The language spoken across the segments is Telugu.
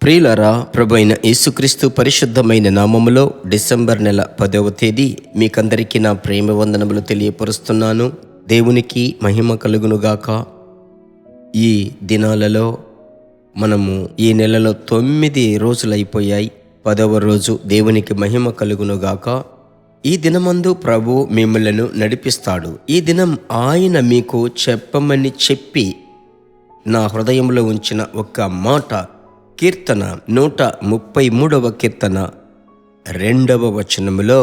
ప్రియులారా, ప్రభు అయిన యేసుక్రీస్తు పరిశుద్ధమైన నామములో డిసెంబర్ నెల 10వ తేదీ మీకందరికీ నా ప్రేమ వందనములు తెలియపరుస్తున్నాను. దేవునికి మహిమ కలుగునుగాక. ఈ దినాలలో మనము ఈ నెలలో 9 రోజులు అయిపోయాయి. 10వ రోజు దేవునికి మహిమ కలుగునుగాక. ఈ దినమందు ప్రభు మిమ్మలను నడిపిస్తాడు. ఈ దినం ఆయన మీకు చెప్పమని చెప్పి నా హృదయంలో ఉంచిన ఒక మాట కీర్తన 133వ కీర్తన 2వ వచనములో,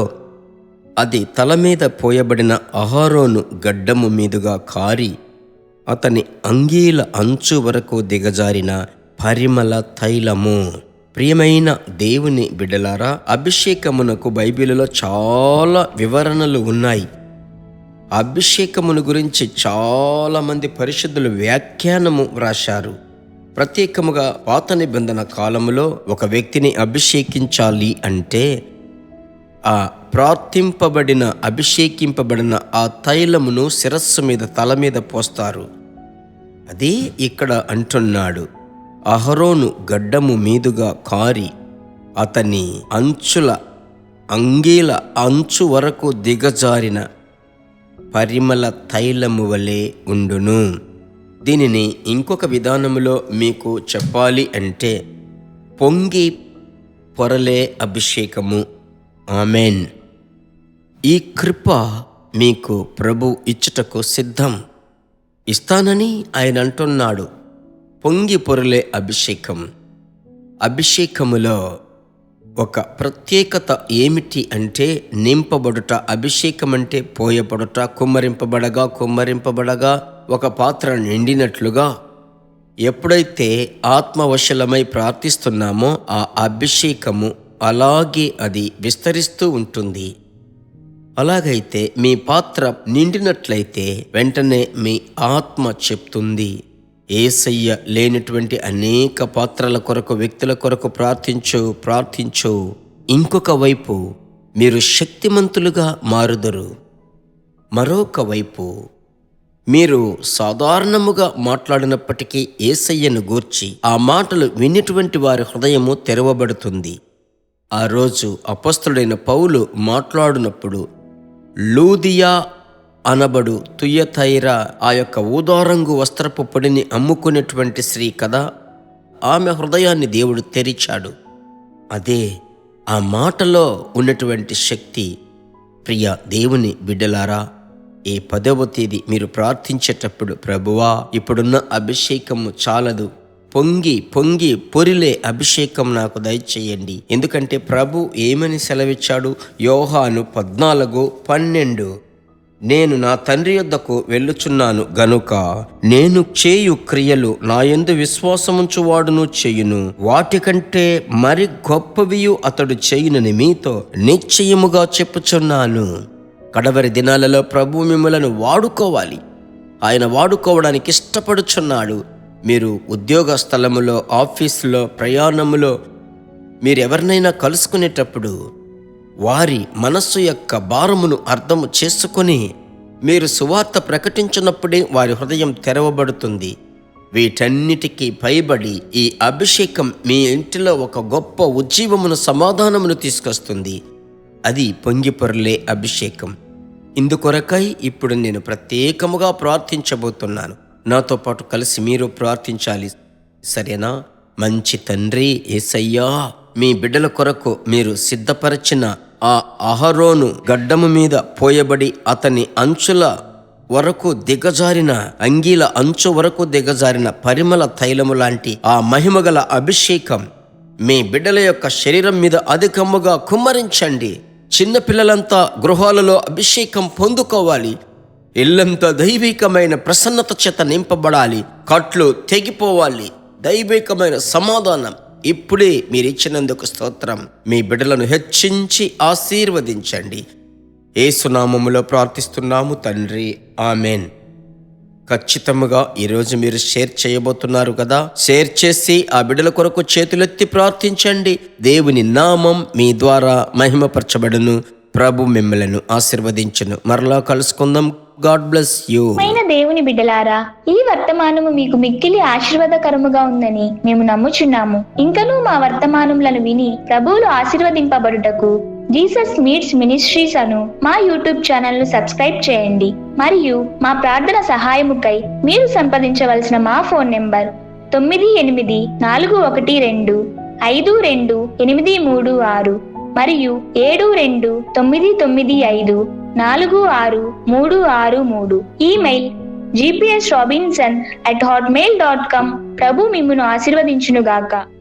అది తల మీద పోయబడిన అహరోను గడ్డము మీదుగా కారి అతని అంగీల అంచు వరకు దిగజారిన పరిమళ తైలము. ప్రియమైన దేవుని బిడ్డలారా, అభిషేకమునకు బైబిలులో చాలా వివరణలు ఉన్నాయి. అభిషేకమును గురించి చాలామంది పరిశుద్ధులు వ్యాఖ్యానము వ్రాశారు. ప్రత్యేకముగా పాత నిబంధన కాలములో ఒక వ్యక్తిని అభిషేకించాలి అంటే ఆ అభిషేకింపబడిన ఆ తైలమును శిరస్సు మీద, తల మీద పోస్తారు. అదే ఇక్కడ అంటున్నాడు, అహరోను గడ్డము మీదుగా కారి అతని అంగీల అంచు వరకు దిగజారిన పరిమళ తైలము వలె ఉండును. దీనిని ఇంకొక విధానములో మీకు చెప్పాలి అంటే పొంగి పొరలే అభిషేకము. ఆమెన్. ఈ కృప మీకు ప్రభు ఇచ్చుటకు సిద్ధం. ఇస్తానని ఆయన అంటున్నాడు. పొంగి పొరలే అభిషేకం. అభిషేకములో ఒక ప్రత్యేకత ఏమిటి అంటే నింపబడుట. అభిషేకం అంటే పోయబడుట. కుమ్మరింపబడగా ఒక పాత్ర నిండినట్లుగా ఎప్పుడైతే ఆత్మవశలమై ప్రార్థిస్తున్నామో ఆ అభిషేకము అలాగే అది విస్తరిస్తూ ఉంటుంది. అలాగైతే మీ పాత్ర నిండినట్లయితే వెంటనే మీ ఆత్మ చెప్తుంది, యేసయ్య లేనటువంటి అనేక పాత్రల కొరకు, వ్యక్తుల కొరకు ప్రార్థించు. ఇంకొక వైపు మీరు శక్తిమంతులుగా మారుదరు. మరొక వైపు మీరు సాధారణముగా మాట్లాడినప్పటికీ యేసయ్యను గూర్చి ఆ మాటలు వినేటువంటి వారి హృదయము తెరవబడుతుంది. ఆ రోజు అపొస్తలుడైన పౌలు మాట్లాడినప్పుడు లూదియా అనబడు తుయతైర, ఆ యొక్క ఊదారంగు వస్త్రపు పొడిని అమ్ముకునేటువంటి స్త్రీ కదా, ఆమె హృదయాన్ని దేవుడు తెరిచాడు. అదే ఆ మాటలో ఉన్నటువంటి శక్తి. ప్రియ దేవుని బిడ్డలారా, ఈ 10వ తేదీ మీరు ప్రార్థించేటప్పుడు, ప్రభువా ఇప్పుడున్న అభిషేకము చాలదు, పొంగి పొరిలే అభిషేకం నాకు దయచేయండి. ఎందుకంటే ప్రభు ఏమని సెలవిచ్చాడు? యోహాను 14:12, నేను నా తండ్రి యొద్దకు వెళ్ళుచున్నాను గనుక నేను చేయు క్రియలు నా యందు విశ్వాసముంచువాడును చేయును, వాటికంటే మరి గొప్పవియు అతడు చేయునని మీతో నిశ్చయముగా చెప్పుచున్నాను. కడవరి దినాలలో ప్రభు మిమ్మలను వాడుకోవాలి. ఆయన వాడుకోవడానికి ఇష్టపడుచున్నాడు. మీరు ఉద్యోగ స్థలములో, ఆఫీసులో, ప్రయాణములో మీరు ఎవరినైనా కలుసుకునేటప్పుడు వారి మనస్సు యొక్క భారమును అర్థము చేసుకొని మీరు సువార్త ప్రకటించినప్పుడే వారి హృదయం తెరవబడుతుంది. వీటన్నిటికీ పైబడి ఈ అభిషేకం మీ ఇంటిలో ఒక గొప్ప ఉజ్జీవమును, సమాధానమును తీసుకొస్తుంది. అది పొంగిపొరలే అభిషేకం. ఇందుకొరకై ఇప్పుడు నేను ప్రత్యేకముగా ప్రార్థించబోతున్నాను. నాతో పాటు కలిసి మీరు ప్రార్థించాలి, సరేనా? మంచి తండ్రి యేసయ్యా, మీ బిడ్డల కొరకు మీరు సిద్ధపరిచిన ఆ అహరోను గడ్డము మీద పోయబడి అతని అంచుల వరకు దిగజారిన, అంగీల అంచు వరకు దిగజారిన పరిమళ తైలము లాంటి ఆ మహిమగల అభిషేకం మీ బిడ్డల యొక్క శరీరం మీద అధికముగా కుమ్మరించండి. చిన్నపిల్లలంతా గృహాలలో అభిషేకం పొందుకోవాలి. ఇల్లంతా దైవికమైన ప్రసన్నత చేత నింపబడాలి. కట్లు తెగిపోవాలి. దైవికమైన సమాధానం ఇప్పుడే మీరిచ్చినందుకు స్తోత్రం. మీ బిడ్డలను హెచ్చించి ఆశీర్వదించండి. యేసు నామములో ప్రార్థిస్తున్నాము తండ్రి, ఆమెన్. ఖచ్చితంగా ఈరోజు మీరు షేర్ చేయబోతున్నారు కదా, షేర్ చేసి ఆ బిడ్డల కొరకు చేతులెత్తి ప్రార్థించండి. దేవుని నామం మీ ద్వారా మహిమపరచబడును. ప్రభు మిమ్మలను ఆశీర్వదించును. మరలా కలుసుకుందాం. God bless you. మైన దేవుని బిడ్డలారా, ఈ వర్తమానము మీకు మిక్కిలి ఆశీర్వాదకరముగా ఉందని మేము నమ్ముచున్నాము. ఇంకనూ మా వర్తమానములను విని ప్రభువులు ఆశీర్వదింపబడుటకు జీసస్ మీట్స్ మినిస్ట్రీస్ అను మా యూట్యూబ్ ఛానల్ ను సబ్స్క్రైబ్ చేయండి. మరియు మా ప్రార్థన సహాయముకై మీరు సంప్రదించవలసిన మా ఫోన్ నెంబర్ 9841425286 మరియు 7299546363. Email gpsrobinson@hotmail.com. ప్రభు మిమ్మును ఆశీర్వదించునుగాక.